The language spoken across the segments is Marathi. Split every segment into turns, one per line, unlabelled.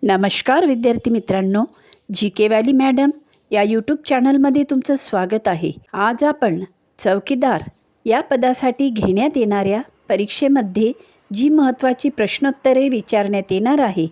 नमस्कार विद्यार्थी मित्रांनो, जी के व्हॅली मॅडम या यूट्यूब चॅनलमध्ये तुमचं स्वागत आहे. आज आपण चौकीदार या पदासाठी घेण्यात येणाऱ्या परीक्षेमध्ये जी महत्त्वाची प्रश्नोत्तरे विचारण्यात येणार आहे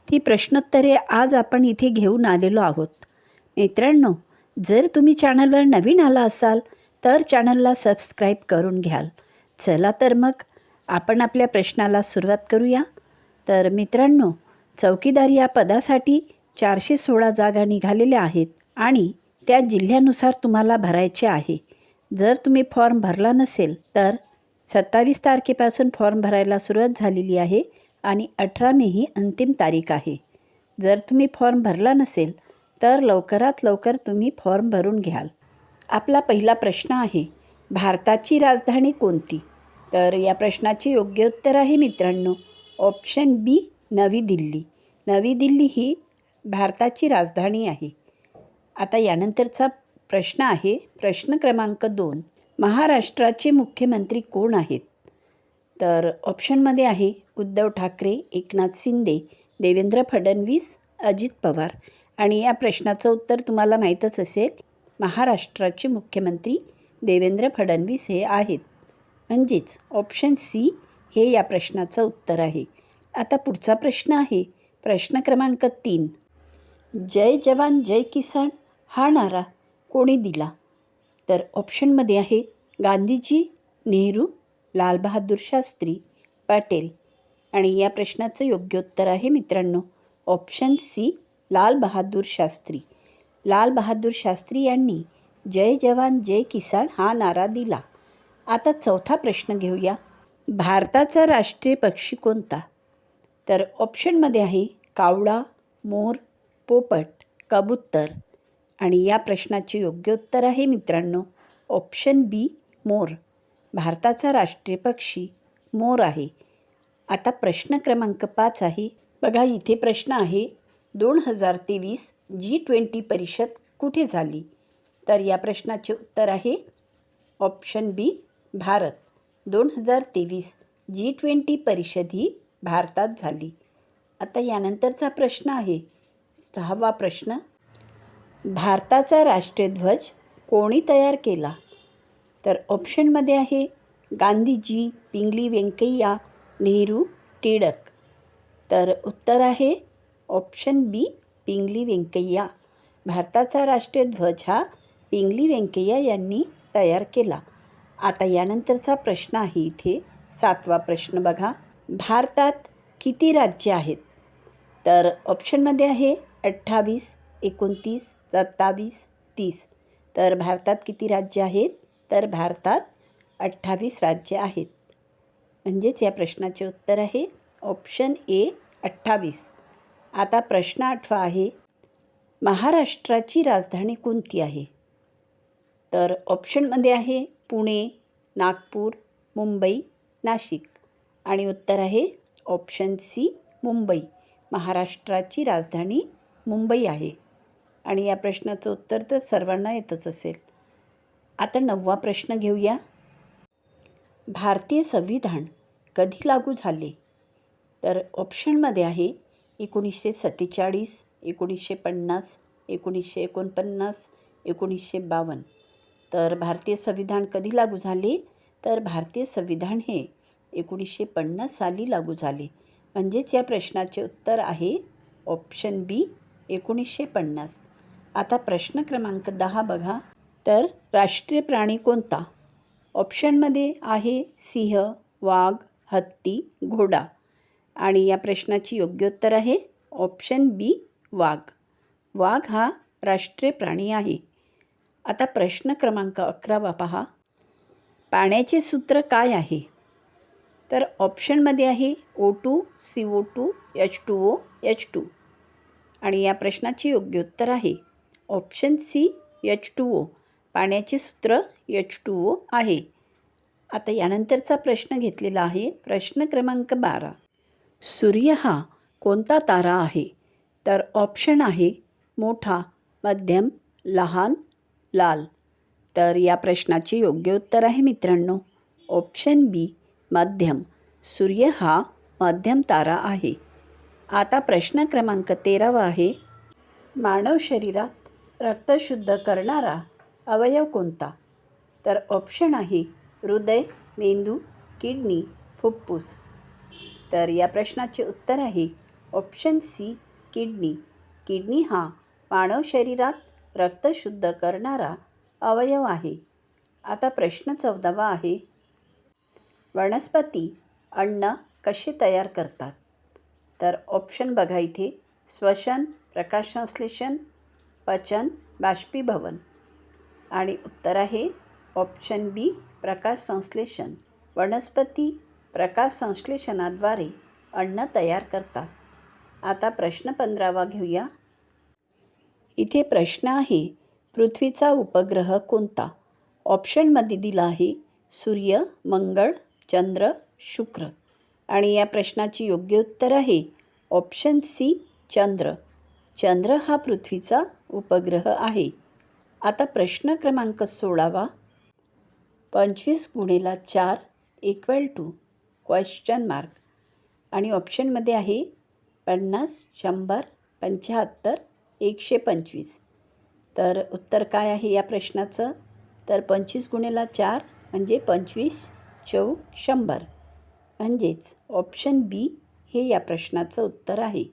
ती प्रश्नोत्तरे आज आपण इथे घेऊन आलेलो आहोत. मित्रांनो, जर तुम्ही चॅनलवर नवीन आला असाल तर चॅनलला सबस्क्राईब करून घ्याल. चला तर मग आपण आपल्या प्रश्नाला सुरुवात करूया. तर मित्रांनो, चौकीदार या पदासाठी 416 जागा निघालेल्या आहेत आणि त्या जिल्ह्यानुसार तुम्हाला भरायचे आहे. जर तुम्ही फॉर्म भरला नसेल तर 27 तारखेपासून फॉर्म भरायला सुरुवात झालेली आहे आणि 18 मे ही अंतिम तारीख आहे. जर तुम्ही फॉर्म भरला नसेल तर लवकरात लवकर तुम्ही फॉर्म भरून घ्याल. आपला पहिला प्रश्न आहे, भारताची राजधानी कोणती? तर या प्रश्नाचे योग्य उत्तर आहे मित्रांनो ऑप्शन बी, नवी दिल्ली. नवी दिल्ली ही भारताची राजधानी आहे. आता यानंतरचा प्रश्न आहे प्रश्न क्रमांक 2, महाराष्ट्राचे मुख्यमंत्री कोण आहेत? तर ऑप्शनमध्ये आहे उद्धव ठाकरे, एकनाथ शिंदे, देवेंद्र फडणवीस, अजित पवार. आणि या प्रश्नाचं उत्तर तुम्हाला माहीतच असेल, महाराष्ट्राचे मुख्यमंत्री देवेंद्र फडणवीस हे आहेत. म्हणजेच ऑप्शन सी हे या प्रश्नाचं उत्तर आहे. आता पुढचा प्रश्न आहे प्रश्न क्रमांक 3, जय जवान जय किसान हा नारा कोणी दिला? तर ऑप्शनमध्ये आहे गांधीजी, नेहरू, लालबहादूर शास्त्री, पटेल. आणि या प्रश्नाचं योग्य उत्तर आहे मित्रांनो ऑप्शन सी, लालबहादूर शास्त्री. लालबहादूर शास्त्री यांनी जय जवान जय किसान हा नारा दिला. आता चौथा प्रश्न घेऊया, भारताचा राष्ट्रीय पक्षी कोणता? तर ऑप्शनमध्ये आहे कावळा, मोर, पोपट, कबूतर. आणि या प्रश्नाचे योग्य उत्तर आहे मित्रांनो ऑप्शन बी, मोर. भारताचा राष्ट्रीय पक्षी मोर आहे. आता प्रश्न क्रमांक 5 आहे. बघा इथे प्रश्न आहे, 2023 G20 परिषद कुठे झाली? तर या प्रश्नाचे उत्तर आहे ऑप्शन बी, भारत. 2023 G20 परिषद ही भारतात झाली. आता यानंतरचा प्रश्न आहे 6वा प्रश्न, भारताचा राष्ट्रीय ध्वज कोणी तयार केला? तर ऑप्शनमध्ये आहे गांधीजी, पिंगली व्यंकय्या, नेहरू, टिळक. तर उत्तर आहे ऑप्शन बी, पिंगली व्यंकय्या. भारताचा राष्ट्रीय ध्वज हा पिंगली व्यंकय्या यांनी तयार केला. आता यानंतरचा प्रश्न आहे इथे 7वा प्रश्न बघा, भारतात किती राज्य आहेत? तर ऑप्शनमध्ये आहे 28, 29, 27, 30. तर भारतात किती राज्य आहेत? तर भारतात 28 राज्य आहेत. म्हणजेच या प्रश्नाचे उत्तर आहे ऑप्शन ए, 28. आता प्रश्न 8वा आहे, महाराष्ट्राची राजधानी कोणती आहे? तर ऑप्शनमध्ये आहे पुणे, नागपूर, मुंबई, नाशिक. आणि उत्तर आहे ऑप्शन सी, मुंबई. महाराष्ट्राची राजधानी मुंबई आहे. आणि या प्रश्नाचं उत्तर तर सर्वांना येतच असेल. आता 9वा प्रश्न घेऊया, भारतीय संविधान कधी लागू झाले? तर ऑप्शनमध्ये आहे 1947, 1950, 1949, 1952. तर भारतीय संविधान कधी लागू झाले? तर भारतीय संविधान हे 1950 साली लागू झाले. म्हणजेच या प्रश्नाचे उत्तर आहे ऑप्शन बी, 1950. आता प्रश्न क्रमांक 10 बघा, तर राष्ट्रीय प्राणी कोणता? ऑप्शनमध्ये आहे सिंह, वाघ, हत्ती, घोडा. आणि या प्रश्नाची योग्य उत्तर आहे ऑप्शन बी, वाघ. वाघ हा राष्ट्रीय प्राणी आहे. आता प्रश्न क्रमांक 11 पहा, पाण्याचे सूत्र काय आहे? तर ऑप्शनमध्ये आहे O2, CO2, H2O, H2. आणि या प्रश्नाचे योग्य उत्तर आहे ऑप्शन सी, H2O. पाण्याचे सूत्र H2O आहे. आता यानंतरचा प्रश्न घेतलेला आहे प्रश्न क्रमांक 12, सूर्य हा कोणता तारा आहे? तर ऑप्शन आहे मोठा, मध्यम, लहान, लाल. तर या प्रश्नाचे योग्य उत्तर आहे मित्रांनो ऑप्शन बी, मध्यम. सूर्य हा मध्यम तारा आहे. आता प्रश्न क्रमांक 13 आहे, मानव शरीरात रक्त शुद्ध करणारा अवयव कोणता? तर ऑप्शन आहे हृदय, मेंदू, किडनी, फुफ्फुस. तर या प्रश्नाचे उत्तर आहे ऑप्शन सी, किडनी. किडनी हा मानव शरीरात रक्त शुद्ध करणारा अवयव आहे. आता प्रश्न 14 आहे, वनस्पती अन्न कसे तयार करतात? तर ऑप्शन बघा इथे, श्वसन, प्रकाशसंश्लेषण, पचन, बाष्पीभवन. आणि उत्तर आहे ऑप्शन बी, प्रकाशसंश्लेषण. वनस्पती प्रकाशसंश्लेषणाद्वारे अन्न तयार करतात. आता प्रश्न 15 घेऊया. इथे प्रश्न आहे, पृथ्वीचा उपग्रह कोणता? ऑप्शनमध्ये दिला आहे सूर्य, मंगळ, चंद्र, शुक्र. आणि या प्रश्नाची योग्य उत्तर आहे ऑप्शन सी, चंद्र. चंद्र हा पृथ्वीचा उपग्रह आहे. आता प्रश्न क्रमांक 16, 25 गुणिले 4 = क्वेश्चन मार्क. आणि ऑप्शनमध्ये आहे 50, 100, 75, 125. तर उत्तर काय आहे या प्रश्नाचं? तर 25 गुणिले 4 म्हणजे 25 चौक 100. म्हणजेच ऑप्शन बी हे या प्रश्नाचं उत्तर आहे.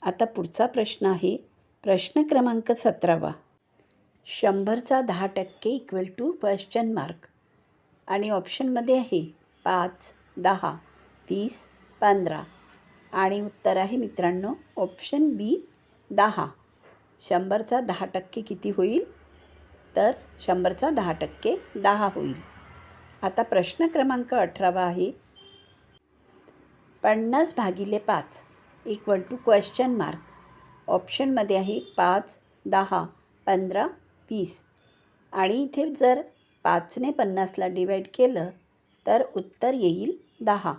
आता पुढचा प्रश्न आहे, प्रश्न क्रमांक 17, 100चा 10% = क्वेश्चन मार्क. आणि ऑप्शनमध्ये आहे 5, 10, 20, 15. आणि उत्तर आहे मित्रांनो ऑप्शन बी, 10. 100चा 10% किती होईल? तर 100चा 10% 10 होईल. आता प्रश्न क्रमांक 18 आहे, 50 भागिले 5 = क्वेश्चन मार्क. ऑप्शनमध्ये आहे 5, 10, 15, 20. आणि इथे जर 5ने 50ला डिवाईड केलं तर उत्तर येईल 10.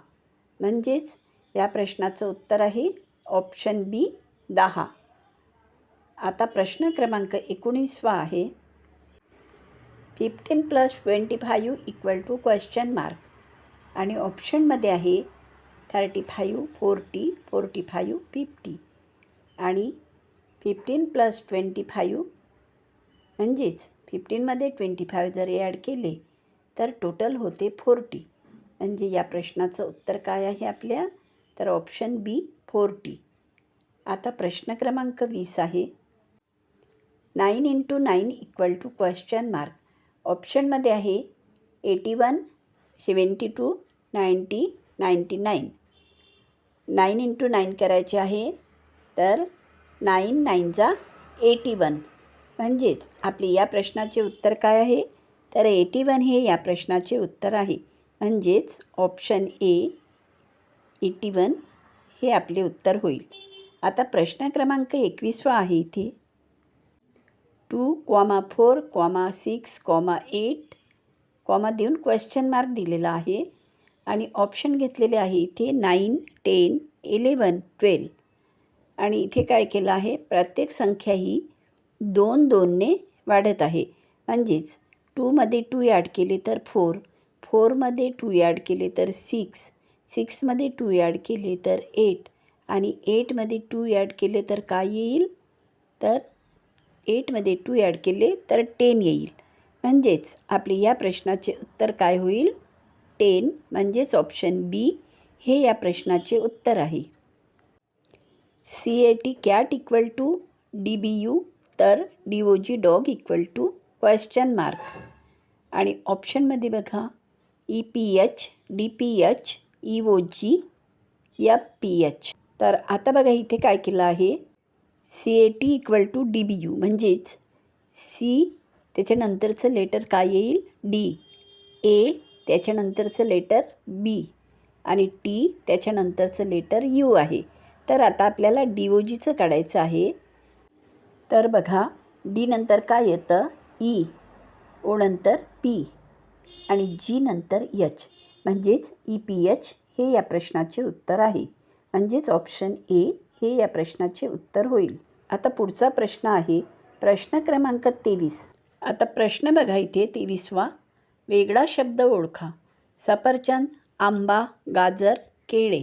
म्हणजेच या प्रश्नाचं उत्तर आहे ऑप्शन बी, 10. आता प्रश्न क्रमांक 19 आहे, 15 + 25 = क्वेश्चन मार्क. आणि ऑप्शनमध्ये आहे 35, 40, 45, 50. आणि 15 + 25 म्हणजेच 15मध्ये 25 जर ॲड केले तर टोटल होते 40. म्हणजे या प्रश्नाचं उत्तर काय आहे आपल्या? तर ऑप्शन बी, 40. आता प्रश्न क्रमांक 20 आहे, 9 × 9 = क्वेश्चन मार्क. ऑप्शनमध्ये आहे 81, 72, 90, 99. 9 × 9 करायचे आहे तर 9 9 81. म्हणजेच आपले या प्रश्नाचे उत्तर काय आहे? तर 81 हे या प्रश्नाचे उत्तर आहे. म्हणजेच ऑप्शन ए, 81 हे आपले उत्तर होईल. आता प्रश्न क्रमांक 21 आहे इथे, 2, 4, 6, 8 कॉमा देऊन क्वेश्चन मार्क दिलेला आहे. आणि ऑप्शन घेतलेले आहे इथे 9, 10, 11, 12. आणि इथे काय केलं आहे, प्रत्येक संख्या ही 2 2ने वाढत आहे. म्हणजेच 2मध्ये 2 ॲड केले तर 4, 4मध्ये 2 ॲड केले तर 6, 6मध्ये 2 ॲड केले तर 8, आणि 8मध्ये 2 ॲड केले तर काय येईल? तर 8मध्ये 2 ॲड केले तर 10 येईल. म्हणजेच आपले या प्रश्नाचे उत्तर काय होईल? 10. म्हणजेच ऑप्शन बी हे या प्रश्नाचे उत्तर आहे. CAT कॅट = DBU तर DOG डॉग = क्वेश्चन मार्क. आणि ऑप्शनमध्ये बघा EPH, DPH, EOG, FPH. तर आता बघा इथे काय केलं आहे, CAT = DBU म्हणजेच C त्याच्यानंतरचं लेटर काय येईल? D, A त्याच्यानंतरचं लेटर B, आणि T त्याच्यानंतरचं लेटर U आहे. तर आता आपल्याला DOGचं काढायचं आहे. तर बघा D नंतर काय येतं? E, O नंतर P, आणि G नंतर H. म्हणजेच EPH हे या प्रश्नाचे उत्तर आहे. म्हणजेच ऑप्शन ए हे या प्रश्नाचे उत्तर होईल. आता पुढचा प्रश्न आहे, प्रश्न क्रमांक 23. आता प्रश्न बघा इथे 23वा, वेगळा शब्द ओळखा. सफरचंद, आंबा, गाजर, केळे.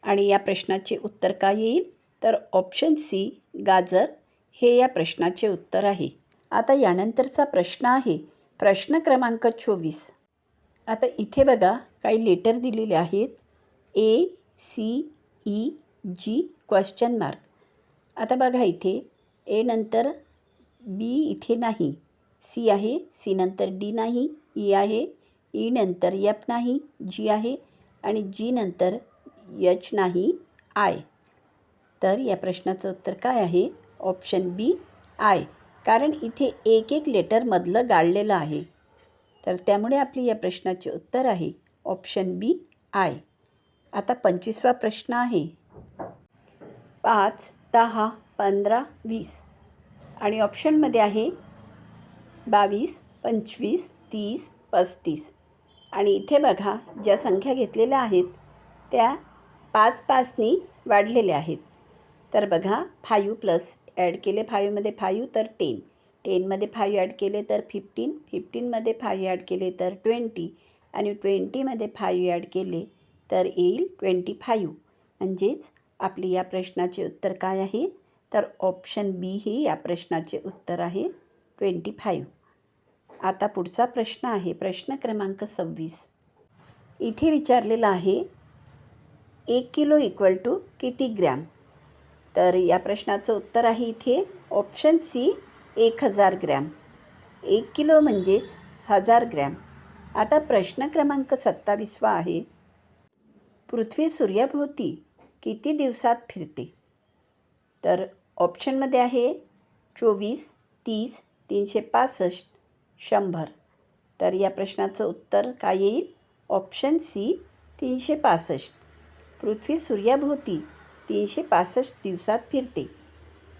आणि या प्रश्नाचे उत्तर काय येईल तर ऑप्शन सी गाजर हे या प्रश्नाचे उत्तर आहे. आता यानंतरचा प्रश्न आहे प्रश्न क्रमांक 24. आता इथे बघा काही लेटर दिलेले आहेत ACEG ? आता बघा इथे ए नंतर बी इथे नाही, सी आहे, सी नंतर डी नाही, ई आहे, ई नंतर एफ नाही, जी आहे आणि जी नंतर एच नाही, आय. तर या प्रश्नाचं उत्तर काय आहे ऑप्शन बी आय. कारण इथे एक एक लेटरमधलं गाळलेलं आहे. तर त्यामुळे आपली या प्रश्नाचे उत्तर आहे ऑप्शन बी आय. आता 25वा प्रश्न आहे 5, 10, 15, 20 आणि ऑप्शनमध्ये आहे 22, 25, 30, 35 आणि इथे बघा ज्या संख्या घेतलेल्या आहेत त्या 5 5नी वाढलेल्या आहेत. तर बघा 5 प्लस ॲड केले 5मध्ये 5 तर 10, 10मध्ये 5 ॲड केले तर 15, 15मध्ये 5 ॲड केले तर 20 आणि 20मध्ये 5 ॲड केले तर येईल 25. म्हणजेच आपली या प्रश्नाचे उत्तर काय आहे तर ऑप्शन बी हे या प्रश्नाचे उत्तर आहे 25. आता पुढचा प्रश्न आहे प्रश्न क्रमांक 26. इथे विचारलेला आहे 1 किलो इक्वल टू किती ग्रॅम? तर या प्रश्नाचं उत्तर आहे इथे ऑप्शन सी 1000 ग्रॅम. 1 किलो म्हणजेच 1000 ग्रॅम. आता प्रश्न क्रमांक 27 आहे पृथ्वी सूर्याभोवती किती दिवसात फिरते? तर ऑप्शनमध्ये आहे 24, 30, 365, 100. तर या प्रश्नाचं उत्तर काय येईल ऑप्शन सी 365. पृथ्वी सूर्याभोवती 365 दिवसात फिरते.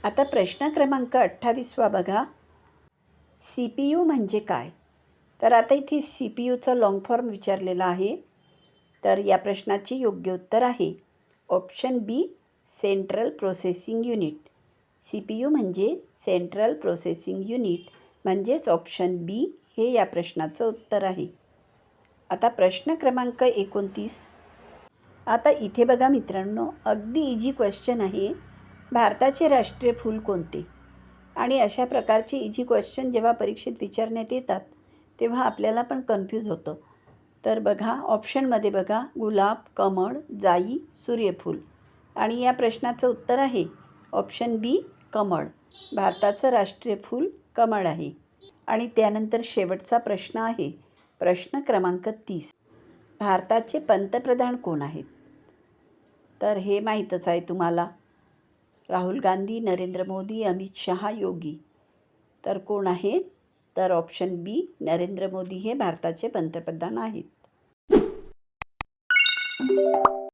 आता प्रश्न क्रमांक 28 बघा CPU म्हणजे काय? तर आता इथे CPUचं लॉंग फॉर्म विचारलेला आहे. तर या प्रश्नाचे योग्य उत्तर आहे ऑप्शन बी सेंट्रल प्रोसेसिंग युनिट. CPU म्हणजे सेंट्रल प्रोसेसिंग युनिट म्हणजेच ऑप्शन बी हे या प्रश्नाचं उत्तर आहे. आता प्रश्न क्रमांक 29. आता इथे बघा मित्रांनो अगदी इझी क्वेश्चन आहे भारताचे राष्ट्रीय फूल कोणते? आणि अशा प्रकारचे इझी क्वेश्चन जेव्हा परीक्षेत विचारण्यात येतात तेव्हा आपल्याला पण कन्फ्यूज होतं. तर बघा ऑप्शनमध्ये बघा गुलाब, कमळ, जाई, सूर्यफूल आणि या प्रश्नाचं उत्तर आहे ऑप्शन बी कमळ. भारताचं राष्ट्रीय फूल कमळ आहे. आणि त्यानंतर शेवटचा प्रश्न आहे प्रश्न क्रमांक 30. भारताचे पंतप्रधान कोण आहेत? तर हे माहीतच आहे तुम्हाला राहुल गांधी, नरेंद्र मोदी, अमित शहा, योगी. तर कोण आहेत तर ऑप्शन बी नरेंद्र मोदी हे भारताचे पंतप्रधान आहेत.